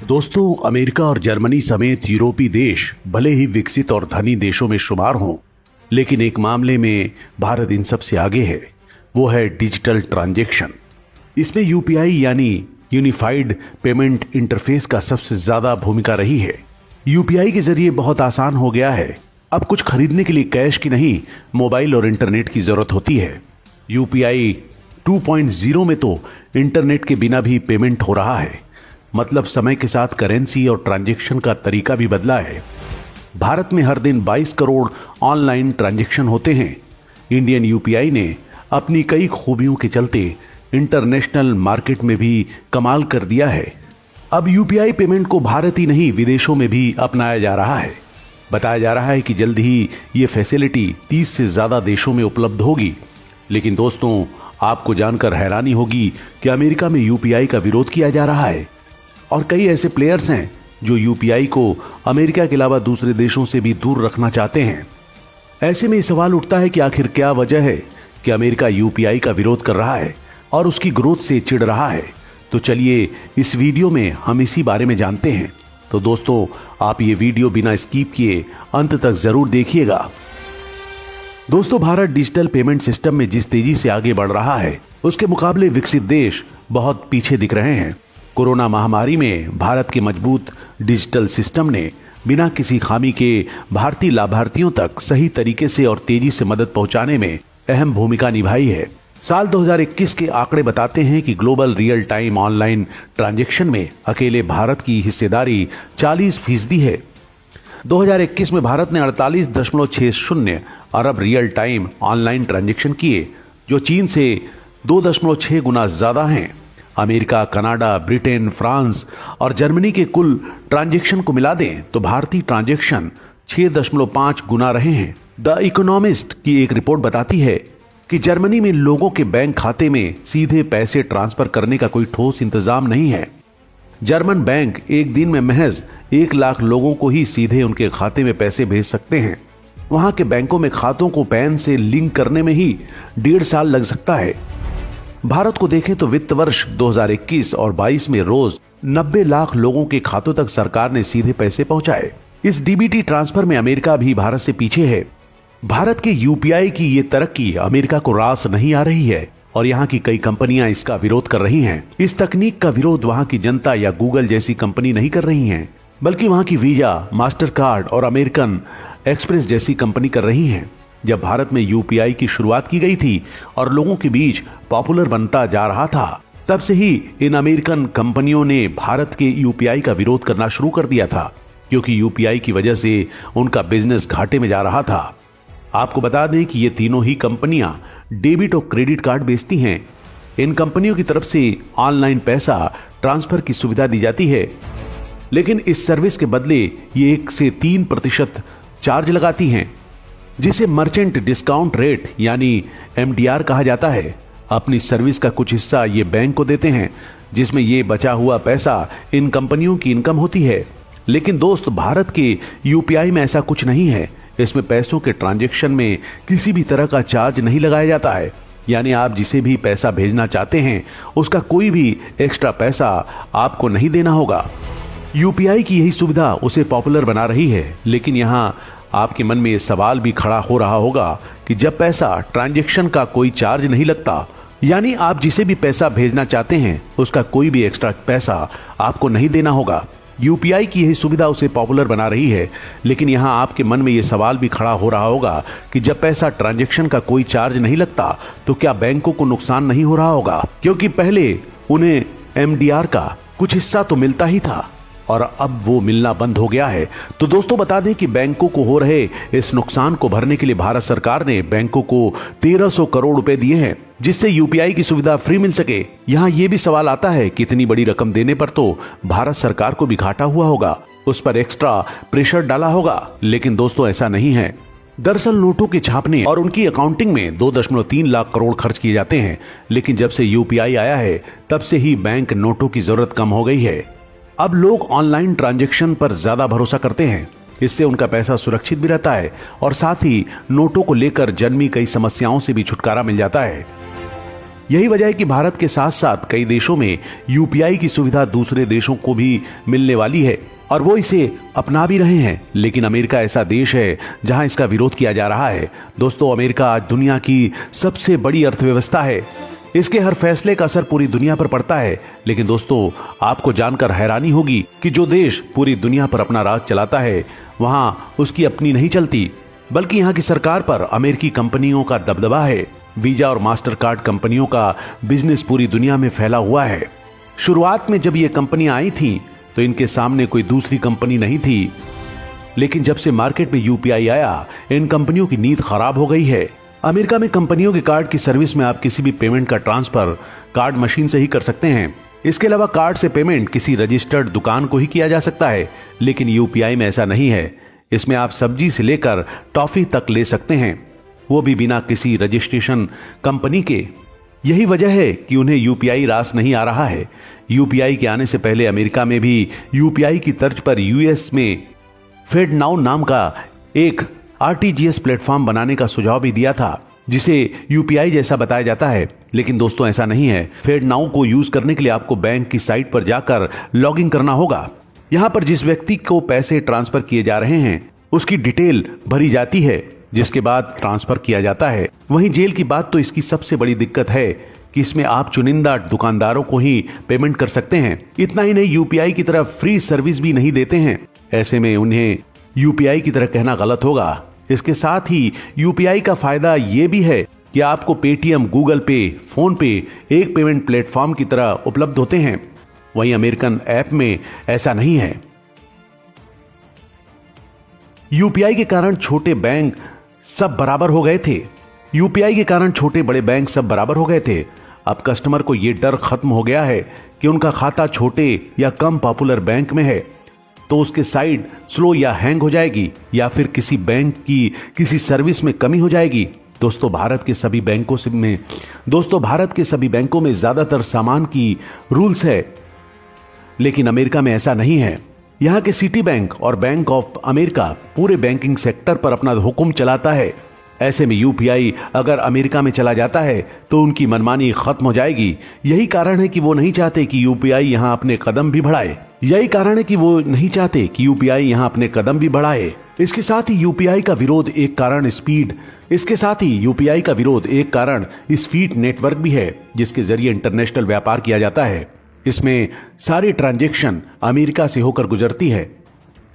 दोस्तों, अमेरिका और जर्मनी समेत यूरोपीय देश भले ही विकसित और धनी देशों में शुमार हों, लेकिन एक मामले में भारत इन सब से आगे है। वो है डिजिटल ट्रांजैक्शन। इसमें यूपीआई यानी यूनिफाइड पेमेंट इंटरफेस का सबसे ज्यादा भूमिका रही है। यूपीआई के जरिए बहुत आसान हो गया है। अब कुछ खरीदने के लिए कैश की नहीं, मोबाइल और इंटरनेट की जरूरत होती है। यूपीआई 2.0 में तो इंटरनेट के बिना भी पेमेंट हो रहा है। मतलब समय के साथ करेंसी और ट्रांजैक्शन का तरीका भी बदला है। भारत में हर दिन 22 करोड़ ऑनलाइन ट्रांजैक्शन होते हैं। इंडियन यूपीआई ने अपनी कई खूबियों के चलते इंटरनेशनल मार्केट में भी कमाल कर दिया है। अब यूपीआई पेमेंट को भारत ही नहीं, विदेशों में भी अपनाया जा रहा है। बताया जा रहा है कि जल्द ही ये फैसिलिटी 30 से ज्यादा देशों में उपलब्ध होगी। लेकिन दोस्तों, आपको जानकर हैरानी होगी कि अमेरिका में यूपीआई का विरोध किया जा रहा है और कई ऐसे प्लेयर्स हैं जो यूपीआई को अमेरिका के अलावा दूसरे देशों से भी दूर रखना चाहते हैं। ऐसे में सवाल उठता है कि आखिर क्या वजह है कि अमेरिका यूपीआई का विरोध कर रहा है और उसकी ग्रोथ से चिढ़ रहा है। तो चलिए इस वीडियो में हम इसी बारे में जानते हैं। तो दोस्तों, आप ये वीडियो बिना स्किप किए अंत तक जरूर देखिएगा। दोस्तों, भारत डिजिटल पेमेंट सिस्टम में जिस तेजी से आगे बढ़ रहा है, उसके मुकाबले विकसित देश बहुत पीछे दिख रहे हैं। कोरोना महामारी में भारत के मजबूत डिजिटल सिस्टम ने बिना किसी खामी के भारतीय लाभार्थियों तक सही तरीके से और तेजी से मदद पहुंचाने में अहम भूमिका निभाई है। साल 2021 के आंकड़े बताते हैं कि global real time online transaction में अकेले भारत की हिस्सेदारी 40% है। 2021 में भारत ने 48.60 अरब रियल टाइम ऑनलाइन ट्रांजैक्शन किए, जो चीन से 2.6 गुना ज्यादा हैं। अमेरिका, कनाडा, ब्रिटेन, फ्रांस और जर्मनी के कुल ट्रांजैक्शन को मिला दें तो भारतीय ट्रांजैक्शन 6.5 गुना रहे हैं। द इकोनॉमिस्ट की एक रिपोर्ट बताती है कि जर्मनी में लोगों के बैंक खाते में सीधे पैसे ट्रांसफर करने का कोई ठोस इंतजाम नहीं है। जर्मन बैंक एक दिन में महज 1 लाख लोगों को ही सीधे उनके खाते में पैसे भेज सकते हैं। वहां के बैंकों में खातों को पैन से लिंक करने में ही 1.5 साल लग सकता है। भारत को देखें तो वित्त वर्ष 2021 और 22 में रोज 90 लाख लोगों के खातों तक सरकार ने सीधे पैसे पहुंचाए। इस डीबीटी ट्रांसफर में अमेरिका भी भारत से पीछे है। भारत के यूपीआई की ये तरक्की अमेरिका को रास नहीं आ रही है और यहाँ की कई कंपनियां इसका विरोध कर रही हैं। इस तकनीक का विरोध वहाँ की जनता या गूगल जैसी कंपनी नहीं कर रही हैं, बल्कि वहाँ की वीजा, मास्टर कार्ड और अमेरिकन एक्सप्रेस जैसी कंपनी कर रही हैं। जब भारत में यूपीआई की शुरुआत की गई थी और लोगों के बीच पॉपुलर बनता जा रहा था, तब से ही इन अमेरिकन कंपनियों ने भारत के यूपीआई का विरोध करना शुरू कर दिया था, क्योंकि यूपीआई की वजह से उनका बिजनेस घाटे में जा रहा था। आपको बता दें कि ये तीनों ही कंपनियां डेबिट और क्रेडिट कार्ड बेचती हैं। इन कंपनियों की तरफ से ऑनलाइन पैसा ट्रांसफर की सुविधा दी जाती है, लेकिन इस सर्विस के बदले ये 1 से 3% चार्ज लगाती हैं, जिसे मर्चेंट डिस्काउंट रेट यानी एमडीआर कहा जाता है। अपनी सर्विस का कुछ हिस्सा ये बैंक को देते हैं, जिसमें ये बचा हुआ पैसा इन कंपनियों की इनकम होती है। लेकिन दोस्त, भारत के यूपीआई में ऐसा कुछ नहीं है। इसमें पैसों के ट्रांजैक्शन में किसी भी तरह का चार्ज नहीं लगाया जाता है। यानी आप जिसे भी पैसा भेजना चाहते हैं, उसका कोई भी एक्स्ट्रा पैसा आपको नहीं देना होगा। यूपीआई की यही सुविधा उसे पॉपुलर बना रही है। लेकिन यहाँ आपके मन में ये सवाल भी खड़ा हो रहा होगा कि जब पैसा ट्रांजैक्शन का कोई चार्ज नहीं लगता, यानी आप जिसे भी पैसा भेजना चाहते हैं उसका कोई भी एक्स्ट्रा पैसा आपको नहीं देना होगा। यूपीआई की यही सुविधा उसे पॉपुलर बना रही है। लेकिन यहाँ आपके मन में ये सवाल भी खड़ा हो रहा होगा कि जब पैसा ट्रांजैक्शन का कोई चार्ज नहीं लगता तो क्या बैंकों को नुकसान नहीं हो रहा होगा, क्योंकि पहले उन्हें एमडीआर का कुछ हिस्सा तो मिलता ही था और अब वो मिलना बंद हो गया है। तो दोस्तों, बता दें कि बैंकों को हो रहे इस नुकसान को भरने के लिए भारत सरकार ने बैंकों को 1300 करोड़ रुपए दिए हैं, जिससे यूपीआई की सुविधा फ्री मिल सके। यहाँ ये भी सवाल आता है कि इतनी बड़ी रकम देने पर तो भारत सरकार को भी घाटा हुआ होगा, उस पर एक्स्ट्रा प्रेशर डाला होगा। लेकिन दोस्तों, ऐसा नहीं है। दरअसल नोटों के छापने और उनकी अकाउंटिंग में 2.3 लाख करोड़ खर्च किए जाते हैं। लेकिन जब से यूपीआई आया है, तब से ही बैंक नोटों की जरूरत कम हो गई है। अब लोग ऑनलाइन ट्रांजैक्शन पर ज्यादा भरोसा करते हैं। इससे उनका पैसा सुरक्षित भी रहता है और साथ ही नोटों को लेकर जन्मी कई समस्याओं से भी छुटकारा मिल जाता है। यही वजह है कि भारत के साथ साथ कई देशों में यूपीआई की सुविधा दूसरे देशों को भी मिलने वाली है और वो इसे अपना भी रहे हैं। लेकिन अमेरिका ऐसा देश है जहां इसका विरोध किया जा रहा है। दोस्तों, अमेरिका आज दुनिया की सबसे बड़ी अर्थव्यवस्था है। इसके हर फैसले का असर पूरी दुनिया पर पड़ता है। लेकिन दोस्तों, आपको जानकर हैरानी होगी कि जो देश पूरी दुनिया पर अपना राज चलाता है वहां उसकी अपनी नहीं चलती, बल्कि यहाँ की सरकार पर अमेरिकी कंपनियों का दबदबा है। वीजा और मास्टर कार्ड कंपनियों का बिजनेस पूरी दुनिया में फैला हुआ है। शुरुआत में जब ये कंपनियां आई थी तो इनके सामने कोई दूसरी कंपनी नहीं थी, लेकिन जब से मार्केट में यूपीआई आया, इन कंपनियों की नींद खराब हो गई है। अमेरिका में कंपनियों के कार्ड की सर्विस में आप किसी भी पेमेंट का ट्रांसफर कार्ड मशीन से ही कर सकते हैं। इसके अलावा कार्ड से पेमेंट किसी रजिस्टर्ड दुकान को ही किया जा सकता है, लेकिन यूपीआई में ऐसा नहीं है। इसमें आप सब्जी से लेकर टॉफी तक ले सकते हैं, वो भी बिना किसी रजिस्ट्रेशन कंपनी के। यही वजह है कि उन्हें यूपीआई रास नहीं आ रहा है। यूपीआई के आने से पहले अमेरिका में भी यूपीआई की तर्ज पर यूएस में फेडनाउ नाम का एक आरटीजीएस प्लेटफॉर्म बनाने का सुझाव भी दिया था, जिसे यूपीआई जैसा बताया जाता है। लेकिन दोस्तों, ऐसा नहीं है। फेडनाउ को यूज करने के लिए आपको बैंक की साइट पर जाकर लॉगिन करना होगा। यहाँ पर जिस व्यक्ति को पैसे ट्रांसफर किए जा रहे हैं उसकी डिटेल भरी जाती है, जिसके बाद ट्रांसफर किया जाता है। वहीं जेल की बात तो इसकी सबसे बड़ी दिक्कत है कि इसमें आप चुनिंदा दुकानदारों को ही पेमेंट कर सकते हैं। इतना ही नहीं, यूपीआई की तरह फ्री सर्विस भी नहीं देते हैं। ऐसे में उन्हें यूपीआई की तरह कहना गलत होगा। इसके साथ ही यूपीआई का फायदा यह भी है कि आपको पेटीएम, गूगल पे, फोन पे एक पेमेंट प्लेटफॉर्म की तरह उपलब्ध होते हैं। वहीं अमेरिकन ऐप में ऐसा नहीं है। यूपीआई के कारण छोटे बैंक सब बराबर हो गए थे। यूपीआई के कारण छोटे बड़े बैंक सब बराबर हो गए थे। अब कस्टमर को यह डर खत्म हो गया है कि उनका खाता छोटे या कम पॉपुलर बैंक में है तो उसके साइट स्लो या हैंग हो जाएगी, या फिर किसी बैंक की किसी सर्विस में कमी हो जाएगी। दोस्तों, भारत के सभी बैंकों में ज्यादातर सामान की रूल्स है, लेकिन अमेरिका में ऐसा नहीं है। यहाँ के सिटी बैंक और बैंक ऑफ अमेरिका पूरे बैंकिंग सेक्टर पर अपना हुक्म चलाता है। ऐसे में यूपीआई अगर अमेरिका में चला जाता है तो उनकी मनमानी खत्म हो जाएगी। यही कारण है कि वो नहीं चाहते कि यूपीआई यहाँ अपने कदम भी बढ़ाए। इसके साथ ही यूपीआई का विरोध एक कारण स्पीड नेटवर्क भी है, जिसके जरिए इंटरनेशनल व्यापार किया जाता है। इसमें सारी ट्रांजैक्शन अमेरिका से होकर गुजरती है,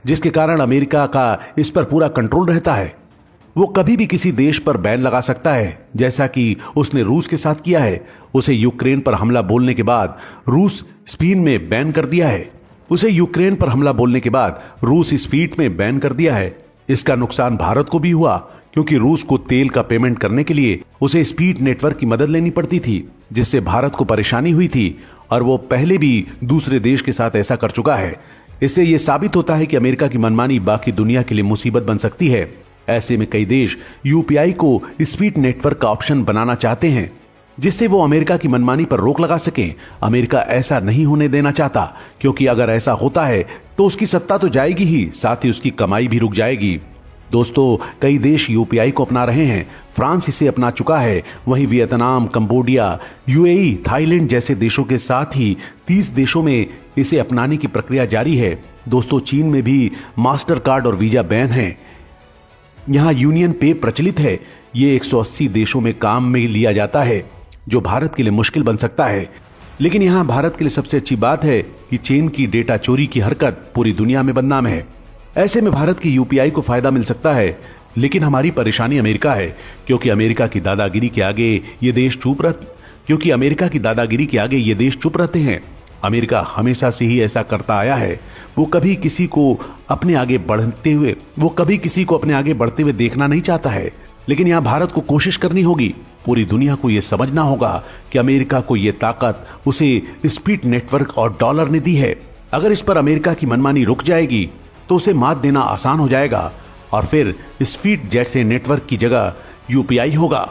जिसके कारण अमेरिका का इस पर पूरा कंट्रोल रहता है। वो कभी भी किसी देश पर बैन लगा सकता है, जैसा कि उसने रूस के साथ किया है। उसे यूक्रेन पर हमला बोलने के बाद रूस स्पेन में बैन कर दिया है। इसका नुकसान भारत को भी हुआ, क्योंकि रूस को तेल का पेमेंट करने के लिए उसे स्पीड नेटवर्क की मदद लेनी पड़ती थी, जिससे भारत को परेशानी हुई थी, और वो पहले भी दूसरे देश के साथ ऐसा कर चुका है। इससे यह साबित होता है कि अमेरिका की मनमानी बाकी दुनिया के लिए मुसीबत बन सकती है। ऐसे में कई देश यूपीआई को स्पीड नेटवर्क का ऑप्शन बनाना चाहते हैं, जिससे वो अमेरिका की मनमानी पर रोक लगा सकें। अमेरिका ऐसा नहीं होने देना चाहता, क्योंकि अगर ऐसा होता है तो उसकी सत्ता तो जाएगी ही, साथ ही उसकी कमाई भी रुक जाएगी। दोस्तों, कई देश यूपीआई को अपना रहे हैं। फ्रांस इसे अपना चुका है। वहीं वियतनाम, कंबोडिया, यूएई, थाईलैंड जैसे देशों के साथ ही 30 देशों में इसे अपनाने की प्रक्रिया जारी है। दोस्तों, चीन में भी मास्टर कार्ड और वीजा बैन है। यहां यूनियन पे प्रचलित है। ये 180 देशों में काम में लिया जाता है, जो भारत के लिए मुश्किल बन सकता है। लेकिन यहां भारत के लिए सबसे अच्छी बात है कि चीन की डेटा चोरी की हरकत पूरी दुनिया में बदनाम है। ऐसे में भारत की यूपीआई को फायदा मिल सकता है, लेकिन हमारी परेशानी अमेरिका है, क्योंकि अमेरिका की दादागिरी के आगे ये देश चुप रहते हैं। अमेरिका हमेशा से ही ऐसा करता आया है। वो कभी किसी को अपने आगे बढ़ते हुए देखना नहीं चाहता है। लेकिन यहाँ भारत को कोशिश करनी होगी। पूरी दुनिया को यह समझना होगा कि अमेरिका को यह ताकत उसे स्पीड नेटवर्क और डॉलर ने दी है। अगर इस पर अमेरिका की मनमानी रुक जाएगी तो उसे मात देना आसान हो जाएगा, और फिर स्पीड जेट से नेटवर्क की जगह यूपीआई होगा।